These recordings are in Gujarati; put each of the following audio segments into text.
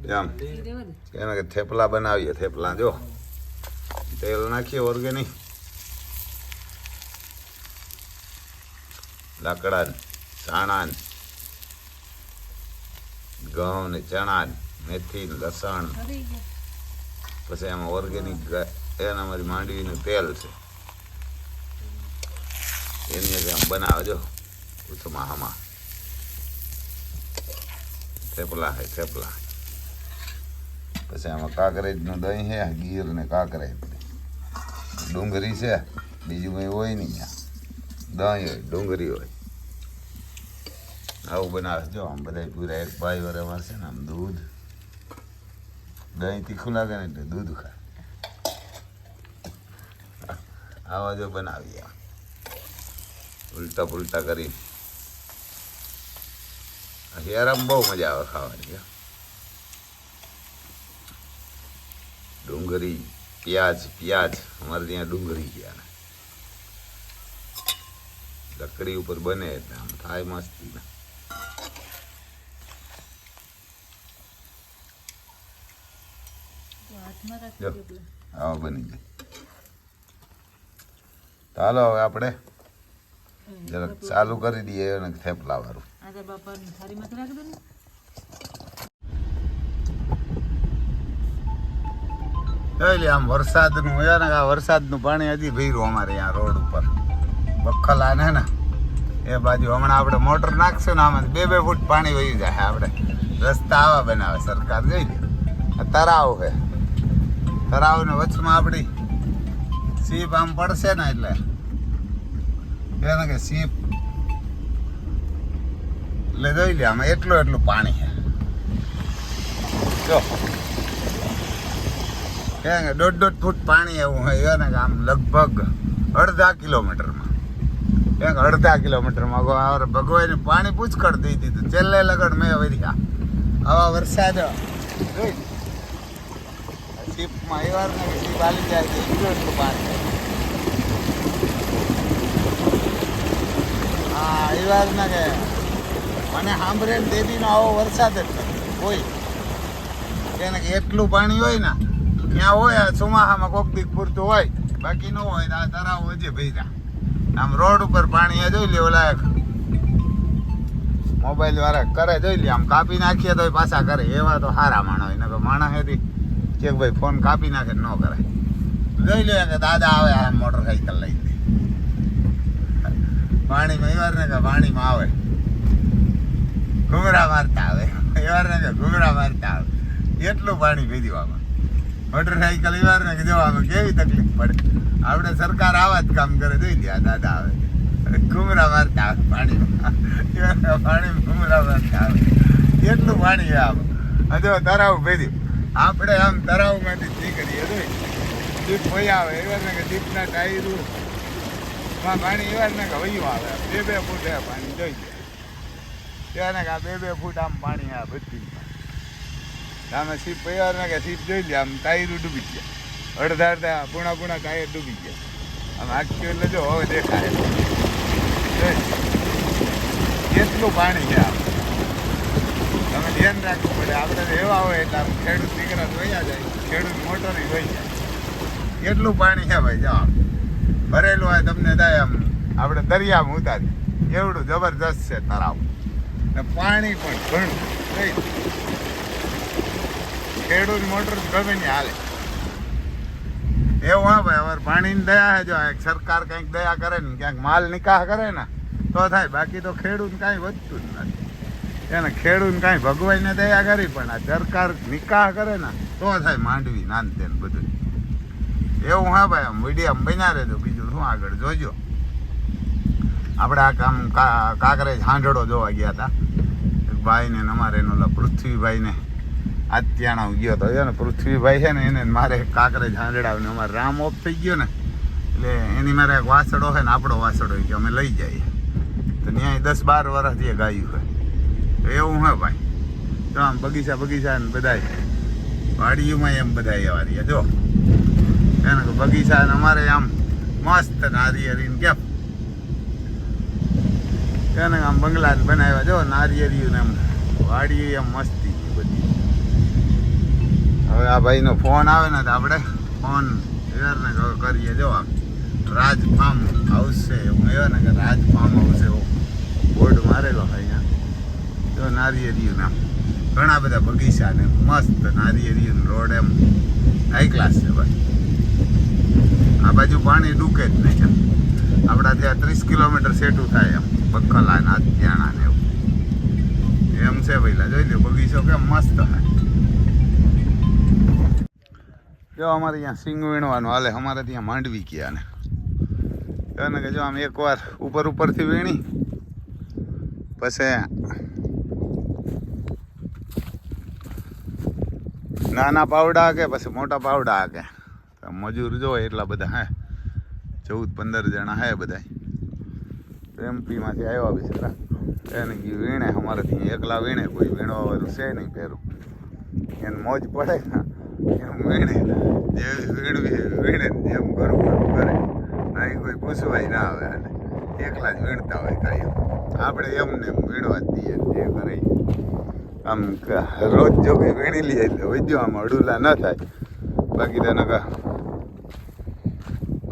એમ એને કે થેપલા બનાવીએ. થેપલા જો તેલ નાખીએ ઓર્ગેનિક, લાકડા સાણા ઘઉં ને ચણા મેથી લસણ, પછી એમાં ઓર્ગેનિક એના મારી માંડવીનું તેલ છે એની આમ બનાવજો ઉથમાં આમાં થેપલા છે થેપલા. પછી આમાં કાકરેજનું દહીં છે, ગીર ને કાકરેજ, ડુંગળી છે, બીજું કંઈ હોય નહીં. દહીં હોય ડુંગળી હોય આવું બનાવે. જો આમ બધા પૂરા એક ભાઈ વરે મળશે ને આમ દૂધ, દહીં તીખું લાગે ને એટલે દૂધ ખાય. આવા જો બનાવીએ ઉલટા પુલટા કરી. યારામ બહુ મજા આવે ખાવાની. ડુંગળી પ્યાજ અમારે ત્યાં ડુંગળી ગયા લકડી ઉપર બને એટલે આમ થાય મસ્તી ને. આવા બની જાય. ચાલો હવે આપણે જરાક ચાલુ કરી દઈએ અને થેપલા વાળું. આમ વરસાદનું હોય ને, આ વરસાદનું પાણી હજી ભર્યું અમારે અહીંયા રોડ ઉપર બખલા ને એ બાજુ. હમણાં આપણે મોટર નાખશું ને આમાં 2-2 ફૂટ પાણી વહી જાય. આપણે રસ્તા આવા બનાવે સરકાર, જોઈ લે. તરાવ છે, તરાવ ને વચમાં આપણી સીપ આમ પડશે ને એટલે એને કે સીપ એટલે જોઈ લે આમાં એટલું પાણી છે. જો 1.5 ફૂટ પાણી એવું હોય ને આમ લગભગ અડધા કિલોમીટરમાં ભગવાને પાણી પૂછકડ દઈ દીધું. છેલ્લે લગડ મેં વર્યા આવા વરસાદ સીપમાં એવાર ને સીપ હાલી જાય છે એટલું પાણી. હા એવાર ને કે મને સાંભળે ને દેદીનો આવો વરસાદ જ નથી કોઈ. એને કે એટલું પાણી હોય ને ત્યાં હોય ચોમાસામાં કોક દીક પૂરતું હોય, બાકી ન હોય. આ તરાવ હજી ભર્યા આમ રોડ ઉપર પાણી જોઈ લે. ઓલા મોબાઈલ વાળા કરે જોઈ લે, આમ કાપી નાખીએ તો પાછા કરે. એવા તો સારા માણસ હોય ને માણસ હતી કે ભાઈ ફોન કાપી નાખે ન કરે. જોઈ લે કે દાદા આવે આ મોટરસાઇકલ લઈ દે પાણીમાં. એવાર ને કે પાણીમાં આવે ઘૂમરા મારતા આવે, એવાર ને કે ઘૂમરા મારતા આવે. એટલું પાણી ભીધ્યું આમાં મોટરસાઇકલ. એવાર ને કે જો આમાં કેવી તકલીફ પડે. આપણે સરકાર આવા જ કામ કરે. જોઈ લે દાદા આવે ઘૂમરા મારતા આવે પાણીમાં, ઘૂમરા મારતા આવે. એટલું પાણી આમ જો તરાવ ભેદ્યું. આપણે આમ તરાવમાંથી નીકળીએ જોઈ દીપ વહી આવે. એવાર ને કે દીપના ટાયરું માં પાણી એવાર ને કે વયું આવે. 2-2 ફૂટ પાણી જોઈ જાય. ત્યાં ને કે આ 2-2 ફૂટ આમ પાણી આ બધી આમે સીપ એવાર ને કે સીપ જોઈ લે આમ ટાયરું ડૂબી ગયા. અડધા પૂણા ટાયર ડૂબી ગયા. આમ આખી એટલે જો હવે દેખાય કેટલું પાણી છે. આમ તમે ધ્યાન રાખવું પડે. આપણે એવા હોય એટલે આમ ખેડૂત દીકરા વયા જાય, ખેડૂત મોટર વહી જાય. કેટલું પાણી છે ભાઈ. જો આમ ભરેલું હોય તમને થાય આમ આપણે દરિયામાં ઉતારી એવડું જબરજસ્ત છે તરાવ. ને પાણી પણ ઘણું ખેડૂત મોટર ગમે ને હાલે એવું. હા ભાઈ હવે પાણીની દયા છે. જો સરકાર કંઈક દયા કરે ને ક્યાંક માલ નિકાહ કરે ને તો થાય, બાકી તો ખેડૂત કાંઈ વધતું જ નથી. એને ખેડૂત કાંઈ ભગવાનને દયા કરી પણ આ સરકાર નિકાહ કરે ને તો થાય માંડવી નાનતે બધું એવું. હા ભાઈ આમ મીડિયમ બન્યા રહેજો. બીજું શું આગળ જોજો. આપણે આ કામ કાંકરેજ હાંડળો જોવા ગયા હતા ભાઈને અમારે એનો પૃથ્વીભાઈને આત્યાણા ગયો હતો ને. પૃથ્વીભાઈ છે ને એને મારે કાંકરેજ હાંડળાવીને અમારે રામ ઓફ થઈ ગયો ને એટલે એની મારે એક વાસડો છે ને આપણો વાસડો કે અમે લઈ જઈએ તો ત્યાં 10-12 વર્ષથી ગાયું હોય એવું. હે ભાઈ તો આમ બગીચા ને બધાય વાડીઓમાં એમ બધા એવા રહ્યા. જો એને બગીચા ને અમારે આમ મસ્ત નારિયેરી કેમ એને આમ બંગલા બનાવ્યા. જો નારિયેરીયું ને આમ વાડી એમ મસ્તી બધી હવે આ ભાઈનો ફોન આવે ને તો આપણે ફોન ને કરીએ. જો આમ રાજ ફાર્મ હાઉસ છે એવું એવા ને કે રાજ ફાર્મ હાઉસ એવો બોર્ડ મારેલો અહીંયા. જો નારિયેળિયું નામ ઘણા બધા બગીચા ને મસ્ત નારિયેળિયું રોડ એમ હાઈ ક્લાસ છે ભાઈ. આ બાજુ પાણી ડૂકે જ નહીં એમ. આપણા ત્યાં 30 કિલોમીટર સેટું થાય એમ બખલા ને અત્યાણા ને એવું એમ છે પહેલાં જોઈ લો બગીચો કેમ મસ્ત થાય. જો અમારે ત્યાં સિંગ વીણવાનું હાલે. અમારે ત્યાં માંડવી ગયા ને એને કે જો આમ એકવાર ઉપરથી વીણી પછી નાના પાવડા કે પછી મોટા પાવડા કે મજૂર જો એટલા બધા હે 14-15 જણા હે બધા એમપીમાંથી આવ્યા બિચારા. એને વીણે અમારે ત્યાં એકલા વીણે કોઈ વીણવા વાળું છે નહીં પહેરું. એને મોજ પડે ને એમ વીણે જેવી વીણે જેમ કરવું કરે. અહીં કોઈ પૂછવાય ના આવે અને એકલા જ વીણતા હોય કાંઈ. આપણે એમને વીણવા જ દઈએ જે કરે આમ રોજ જો કંઈ વીણી લઈએ એટલે વૈદ્યો આમાં અડુલા ન થાય. બાકી તેને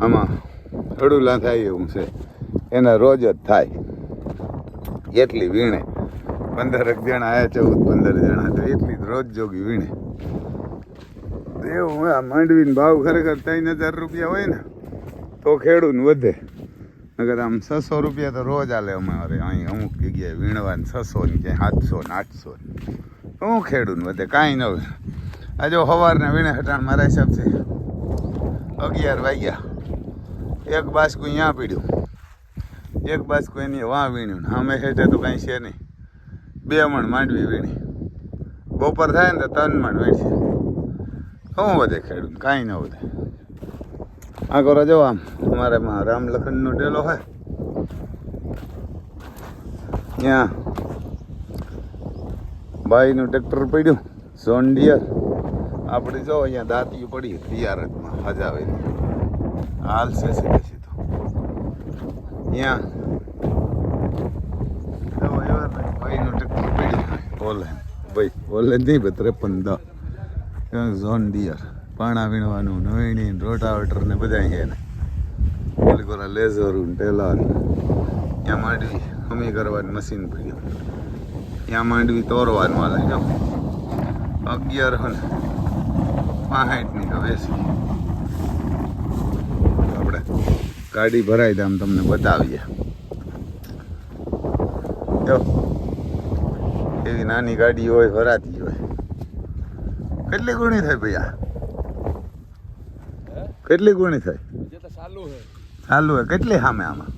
આમાં અડુલા થાય એવું છે એના રોજ જ થાય એટલી વીણે. 15 જણા આવ્યા 14-15 જણા તો એટલી રોજ જોગી વીણે એવું. આ માંડવીનો ભાવ ખરેખર 3000 રૂપિયા હોય ને તો ખેડૂત વધે. નકર આમ 600 રૂપિયા તો રોજ આલે અમારે અહીં અમુક જગ્યાએ વીણવાને 600 ની ક્યાંય 700 ને 800 હું ખેડૂત વધે કાંઈ ન હોય. આ જો સવારના વીણે હટાણ મારા હિસાબથી 11 વાગ્યા. એક બાસકું અહીંયા પીડ્યું, એક બાસકું એની વાં વીણ્યું. અમે હેઠે તો કાંઈ છે નહીં. 2 મણ માંડવી વીણી. બપોર થાય ને તો 3 મણ વીણશે. શું વધે ખેડૂત? કાંઈ ન વધે. આ કરો જો આમ અમારે રામ લખનનો ડેલો હોય ત્યાં ભાઈનું ટ્રેક્ટર પડ્યું ઝોન ડિયર. આપણે જો અહીંયા દાંતીયું પડી તૈયારમાં હજાવેલી હાલ છે સીધે સીધો ત્યાં ભાઈનું ટ્રેક્ટર પડ્યું ઓલે ભાઈ ઓલે નહીં 5310 ઝોન ડિયર. પાણા વીણવાનું નવીણી રોટાવેટર ને બધા છે ને ઓલી કોરા લેઝરું ટેલર. ત્યાં માંડવી હમી કરવાનું મશીન પડ્યું. ત્યાં માંડવી તોરવાનું હાલે. જો 1165 તો બેસી આપણે ગાડી ભરાઈ દે આમ તમને બતાવીએ. જો એવી નાની ગાડી હોય ભરાતી હોય. કેટલી ગુણી થાય ભૈયા? કેટલી ગુણી થાય? ચાલુ હે કેટલી સામે આમાં?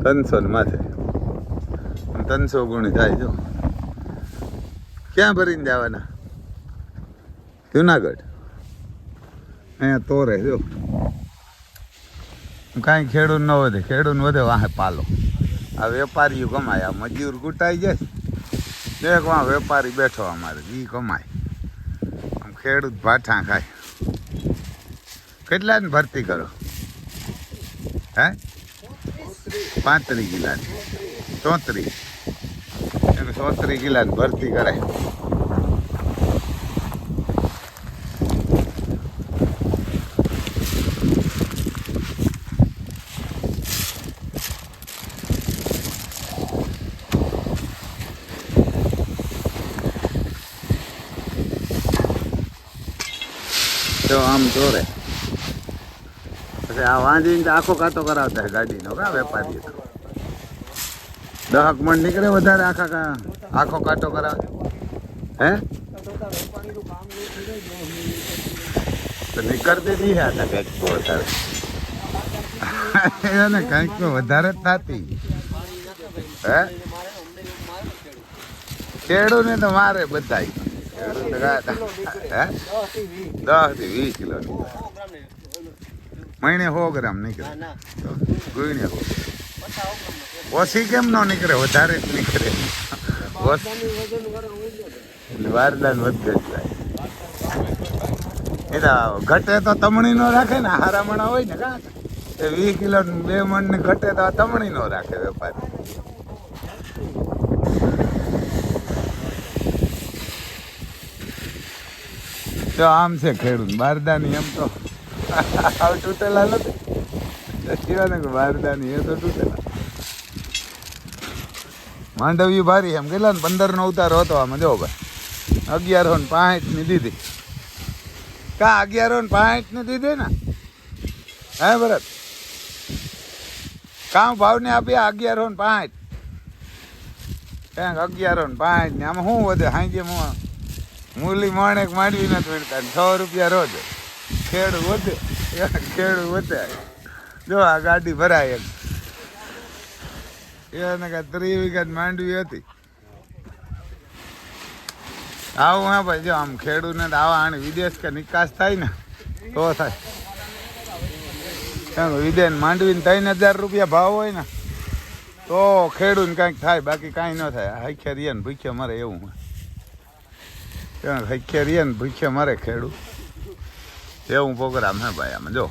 300 ને માથે 300 ગુણી થાય. જો ક્યાં ભરીને જવાના? જુનાગઢ. અહીંયા તોરે જો કાંઈ ખેડૂત ન વધે. ખેડૂત વધે વાહે પાલો. આ વેપારીઓ કમાય. આ મજૂર કૂટાઈ જાય. એક વાં વેપારી બેઠો અમારે એ કમાય. આમ ખેડૂત ભાઠા ખાય. કેટલાની ભરતી કરો? હે 35 કિલાની 34 કિલાની ભરતી કરાય. તો આમ દોરે પછી આ વાંધીને આખો કાંટો કરાવતા હોય ગાડીનો કા વેપારી. 10 મણ નીકળે વધારે આખો કાંટો કરાવે. હે તો નીકળતી નહીં હતા કંઈક વધારે એને કંઈક વધારે જ થતી. હે ખેડૂને તો મારે બધાય. ખેડૂત 10 થી 20 કિલો મહિને 100 ગ્રામ નીકળે. ગુઈને ઓછી કેમ ન નીકળે? વધારે જ નીકળે. વારદાન વધે જ જાય. એ તો ઘટે તો તમણી નો રાખે ને. હારામણા હોય ને કા 20 કિલો 2 મણ ને ઘટે તો તમણી નો રાખે વેપારી. જો આમ છે ખેડૂત બારદાની એમ તો આવ તૂટેલા નથી ને કે બારદાની એ તો તૂટેલા માંડવી ભારી એમ કેટલા ને 15 નો ઉતારો હતો આમાં જો ભાઈ 1165 ની દીધી કા 1165 ની દીધી ને હે ભરત કામ ભાવ ને આપ્યા 1165 ક્યાંક 1105 ને આમાં શું વધે હાંજે મૂલી માણેક માંડવી નથી મળતા 6 રૂપિયા રોજ ખેડૂ વધે જો આ ગાડી ભરાય એને કાંઈ 3 વીઘા માંડવી હતી આવું હા ભાઈ જો આમ ખેડૂને આવા આને વિદેશ કે નિકાસ થાય ને તો થાય વિદેશ માંડવીને 3000 રૂપિયા ભાવ હોય ને તો ખેડૂને કાંઈક થાય બાકી કાંઈ ન થાય હૈખે રીએ ને ભૂખે મરે એવું હૈખે રીએ ને ભૂખે મરે ખેડૂત એવું પ્રોગ્રામ હે ભાઈ આમાં જો